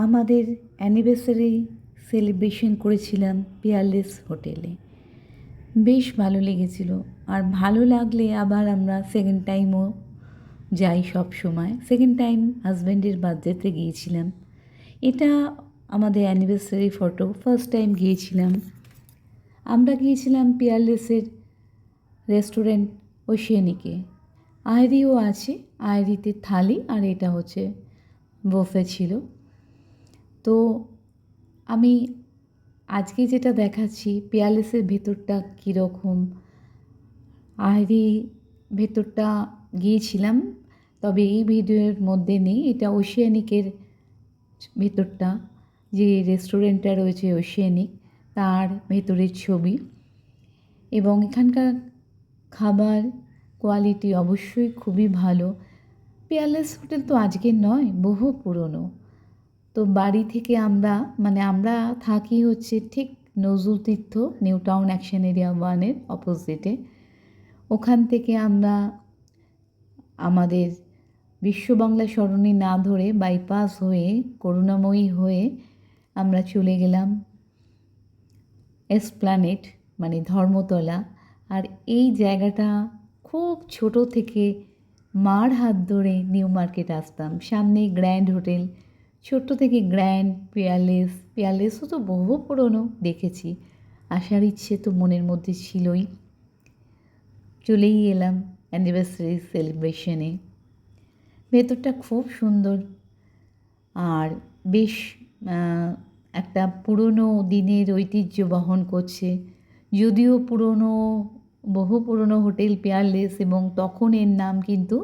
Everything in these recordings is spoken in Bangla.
আমাদের অ্যানিভার্সারি সেলিব্রেশন করেছিলাম পিয়ারলেস হোটেলে। বেশ ভালো লেগেছিল। আর ভালো লাগলে আবার আমরা সেকেন্ড টাইমও যাই সব সময়। সেকেন্ড টাইম হাজব্যান্ডের বার্থডেতে গিয়েছিলাম। এটা আমাদের অ্যানিভার্সারি ফটো। ফার্স্ট টাইম গিয়েছিলাম। আমরা গিয়েছিলাম পিয়ারলেসের রেস্টুরেন্ট ওশিয়ানিকে। আইরিও আছে, আইরিতে থালি, আর এটা হচ্ছে বুফে ছিল। তো আমি আজকে যেটা দেখাচ্ছি পিয়ারলেসের ভেতরটা কীরকম। আইরি ভেতরটা গিয়েছিলাম, তবে এই ভিডিওর মধ্যে নেই। এটা ওশিয়ানিকের ভেতরটা, যে রেস্টুরেন্টটা রয়েছে ওশিয়ানিক, তার ভেতরের ছবি। এবং এখানকার খাবার কোয়ালিটি অবশ্যই খুবই ভালো। পিয়ারলেস হোটেল তো আজকের নয়, বহু পুরনো। তো বাড়ি থেকে আমরা থাকি হচ্ছে ঠিক নজরুল তীর্থ নিউ টাউন অ্যাকশন এরিয়া 1-এর অপোজিটে। ওখান থেকে আমরা আমাদের বিশ্ববাংলা সরণি না ধরে বাইপাস হয়ে করুণাময়ী হয়ে আমরা চলে গেলাম এসপ্ল্যানেড, মানে ধর্মতলা। আর এই জায়গাটা খুব ছোট থেকে মার হাত ধরে নিউ মার্কেট আসতাম। সামনে গ্র্যান্ড হোটেল, ছোট্ট থেকে গ্র্যান্ড, পিয়ারলেসও তো বহু পুরনো, দেখেছি। আসার ইচ্ছে তো মনের মধ্যে ছিলই। চলেই এলাম অ্যানিভার্সারি সেলিব্রেশনে। ভেতরটা খুব সুন্দর আর বেশ একটা পুরনো দিনের ঐতিহ্য বহন করছে। যদিও বহু পুরনো হোটেল পিয়ারলেস, এবং তখন এর নাম কিন্তু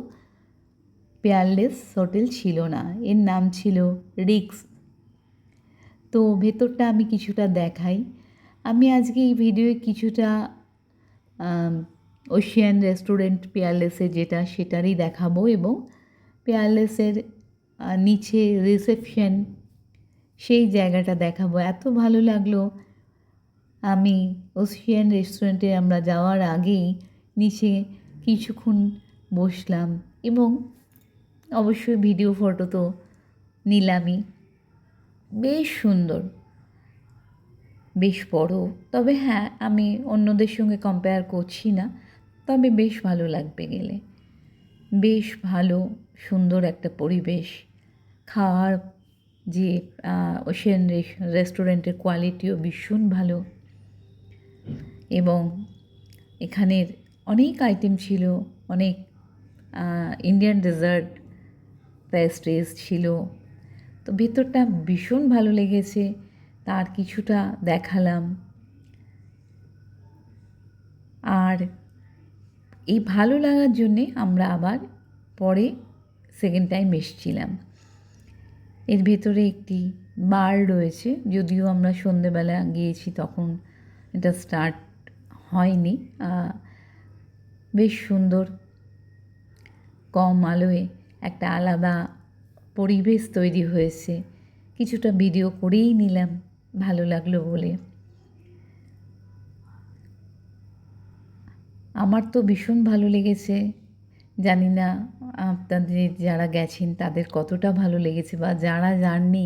পিয়ারলেস হোটেল ছিল না, এর নাম ছিল রিক্স। তো ভেতরটা আমি কিছুটা দেখাই। আমি আজকে এই ভিডিওয়ে কিছুটা ওশিয়ান রেস্টুরেন্ট পিয়ারলেসের যেটা, সেটারই দেখাবো, এবং পিয়ারলেসের নিচে রিসেপশন, সেই জায়গাটা দেখাবো। এত ভালো লাগলো। আমি ওশিয়ান রেস্টুরেন্টে আমরা যাওয়ার আগেই নিচে কিছুক্ষণ বসলাম, এবং অবশ্যই ভিডিও ফটো তো নিলামই। বেশ সুন্দর, বেশ বড়। তবে হ্যাঁ, আমি অন্যদের সঙ্গে কম্পেয়ার করছি না, তবে বেশ ভালো লাগবে গেলে। বেশ ভালো, সুন্দর একটা পরিবেশ। খাওয়ার যে ওশিয়ান রেস্টুরেন্টের কোয়ালিটিও ভীষণ ভালো, এবং এখানের অনেক আইটেম ছিল, অনেক ইন্ডিয়ান ডেজার্ট পেস্ট্রিজ ছিল। তো ভেতরটা ভীষণ ভালো লেগেছে, তার কিছুটা দেখালাম। আর এই ভালো লাগার জন্যে আমরা আবার পরে সেকেন্ড টাইম এসেছিলাম। এর ভেতরে একটি বার রয়েছে, যদিও আমরা সন্ধেবেলা গিয়েছি, তখন এটা স্টার্ট হয়নি। বেশ সুন্দর, কম আলোয় একটা আলাদা পরিবেশ তৈরি হয়েছে। কিছুটা ভিডিও করেই নিলাম, ভালো লাগলো বলে। আমার তো ভীষণ ভালো লেগেছে। জানি না আপনাদের যারা গেছেন তাদের কতটা ভালো লেগেছে, বা যারা যাননি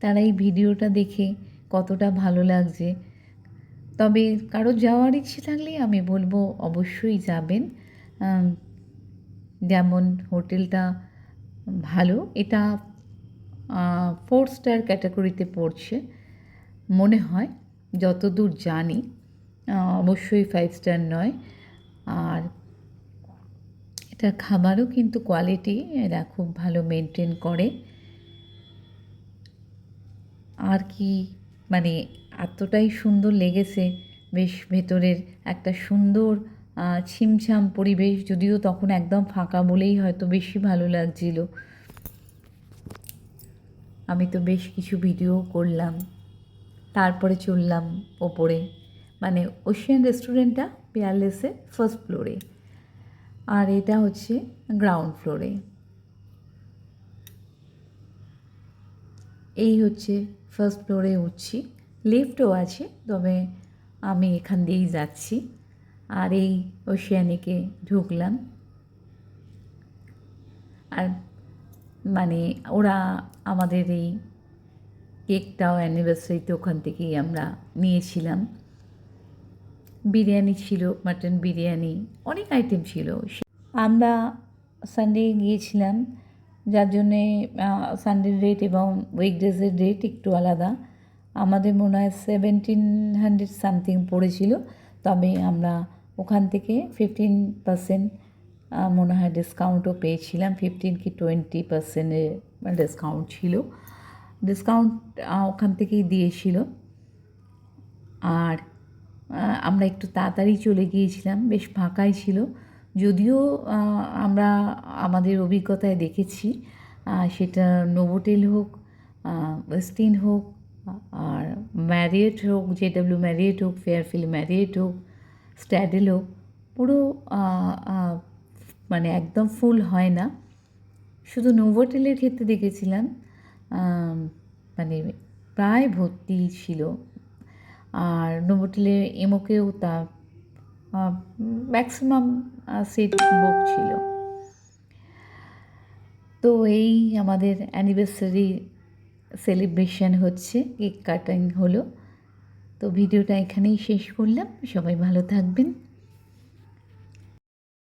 তারা এই ভিডিওটা দেখে কতটা ভালো লাগছে। তবে কারো যাওয়ার ইচ্ছে থাকলে আমি বলবো অবশ্যই যাবেন। যেমন হোটেলটা ভালো, এটা 4 স্টার ক্যাটাগরিতে পড়ছে মনে হয়, যতদূর জানি। অবশ্যই 5 স্টার নয়। আর এটা খাবারও কিন্তু কোয়ালিটি এরা খুব ভালো মেনটেন করে। আর কি, মানে এতটাই সুন্দর লেগেছে। বেশ ভেতরের একটা সুন্দর ছিমছাম পরিবেশ, যদিও তখন একদম ফাঁকা বলেই হয়তো বেশি ভালো লাগছিল। আমি তো বেশ কিছু ভিডিও করলাম, তারপরে চললাম ওপরে, মানে ওশিয়ান রেস্টুরেন্টটা পিয়ারলেসে ফার্স্ট ফ্লোরে, আর এটা হচ্ছে গ্রাউন্ড ফ্লোরে। এই হচ্ছে ফার্স্ট ফ্লোরে উঠছি, লিফটও আছে, তবে আমি এখান দিয়েই যাচ্ছি। আর এই ওশিয়ানিকে ঢুকলাম। আর মানে ওরা আমাদের এই কেকটাও অ্যানিভার্সারিতে ওখান থেকেই আমরা নিয়েছিলাম। বিরিয়ানি ছিল, মাটন বিরিয়ানি, অনেক আইটেম ছিল। আমরা সানডে গিয়েছিলাম, যার জন্যে সানডের রেট এবং উইকডেজের রেট একটু আলাদা। আমাদের মনে হয় 1700 সামথিং পড়েছিল, তবে আমরা ওখান থেকে 15% মনে হয় ডিসকাউন্টও পেয়েছিলাম। 15 কি 20%-এর ডিসকাউন্ট ছিল। ডিসকাউন্ট ওখান থেকেই দিয়েছিল। আর আমরা একটু তাড়াতাড়ি চলে গিয়েছিলাম, বেশ ফাঁকাই ছিল। যদিও আমরা আমাদের অভিজ্ঞতায় দেখেছি সেটা নোভোটেল হোক, ওয়েস্টিন হোক, আর ম্যারিয়েট হোক, জেডব্লিউ ম্যারিয়েট হোক, ফেয়ারফিল্ড ম্যারিয়েট হোক, স্ট্যাডেল হোক, পুরো মানে একদম ফুল হয় না। শুধু নোভোটেলের ক্ষেত্রে দেখেছিলাম মানে প্রায় ভর্তি ছিল। আর নোভোটেলে এমোকেও তা ম্যাক্সিমাম সিট বুক ছিল। তো এই আমাদের অ্যানিভার্সারি সেলিব্রেশন হচ্ছে, কেক কাটিং হলো। তো ভিডিওটা এখানেই শেষ করলাম। সবাই ভালো থাকবেন।